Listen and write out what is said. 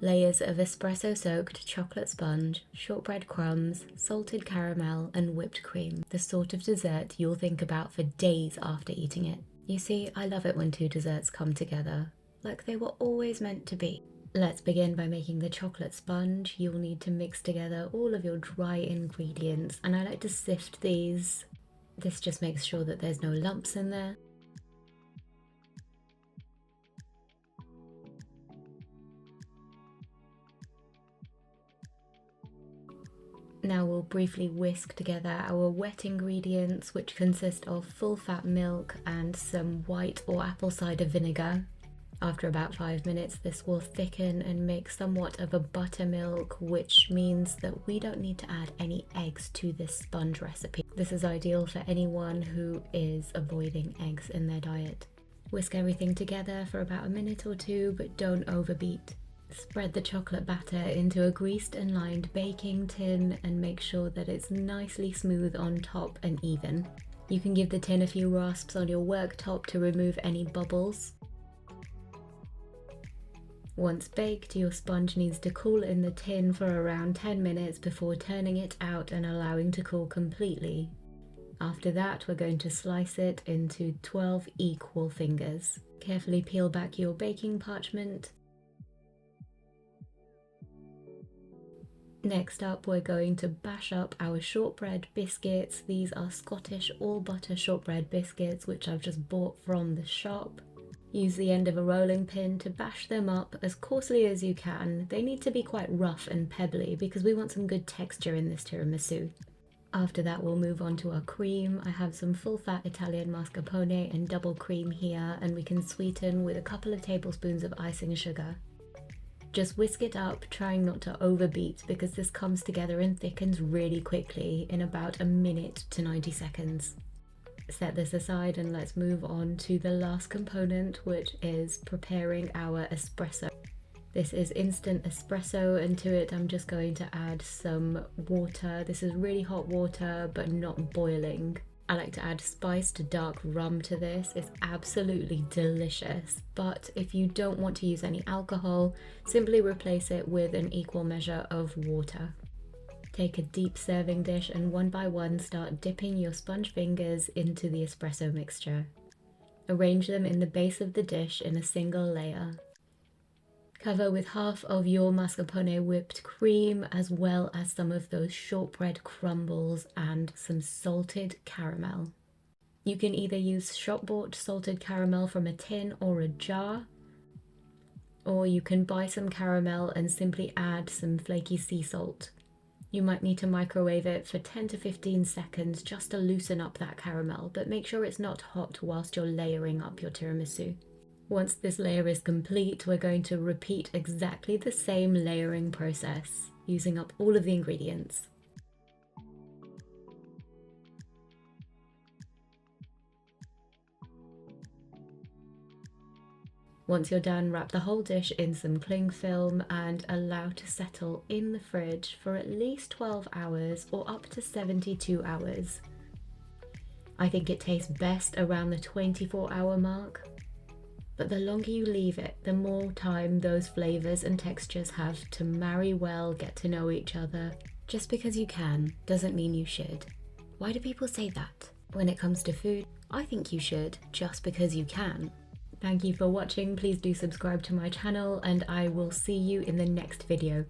Layers of espresso-soaked chocolate sponge, shortbread crumbs, salted caramel, and whipped cream. The sort of dessert you'll think about for days after eating it. You see, I love it when two desserts come together, like they were always meant to be. Let's begin by making the chocolate sponge. You'll need to mix together all of your dry ingredients, and I like to sift these. This just makes sure that there's no lumps in there. Now we'll briefly whisk together our wet ingredients, which consist of full fat milk and some white or apple cider vinegar. After about 5 minutes, this will thicken and make somewhat of a buttermilk, which means that we don't need to add any eggs to this sponge recipe. This is ideal for anyone who is avoiding eggs in their diet. Whisk everything together for about a minute or two, but don't overbeat. Spread the chocolate batter into a greased and lined baking tin and make sure that it's nicely smooth on top and even. You can give the tin a few rasps on your worktop to remove any bubbles. Once baked, your sponge needs to cool in the tin for around 10 minutes before turning it out and allowing to cool completely. After that, we're going to slice it into 12 equal fingers. Carefully peel back your baking parchment. Next up, we're going to bash up our shortbread biscuits. These are Scottish all-butter shortbread biscuits, which I've just bought from the shop. Use the end of a rolling pin to bash them up as coarsely as you can. They need to be quite rough and pebbly because we want some good texture in this tiramisu. After that, we'll move on to our cream. I have some full-fat Italian mascarpone and double cream here, and we can sweeten with a couple of tablespoons of icing sugar. Just whisk it up, trying not to overbeat because this comes together and thickens really quickly in about a minute to 90 seconds. Set this aside and let's move on to the last component, which is preparing our espresso. This is instant espresso, and to it I'm just going to add some water. This is really hot water but not boiling. I like to add spiced dark rum to this. It's absolutely delicious, but if you don't want to use any alcohol, simply replace it with an equal measure of water. Take a deep serving dish and one by one start dipping your sponge fingers into the espresso mixture. Arrange them in the base of the dish in a single layer. Cover with half of your mascarpone whipped cream, as well as some of those shortbread crumbles and some salted caramel. You can either use shop-bought salted caramel from a tin or a jar, or you can buy some caramel and simply add some flaky sea salt. You might need to microwave it for 10 to 15 seconds just to loosen up that caramel, but make sure it's not hot whilst you're layering up your tiramisu. Once this layer is complete, we're going to repeat exactly the same layering process, using up all of the ingredients. Once you're done, wrap the whole dish in some cling film and allow to settle in the fridge for at least 12 hours or up to 72 hours. I think it tastes best around the 24-hour mark. But the longer you leave it, the more time those flavours and textures have to marry well, get to know each other. Just because you can doesn't mean you should. Why do people say that? When it comes to food, I think you should, just because you can. Thank you for watching. Please do subscribe to my channel and I will see you in the next video.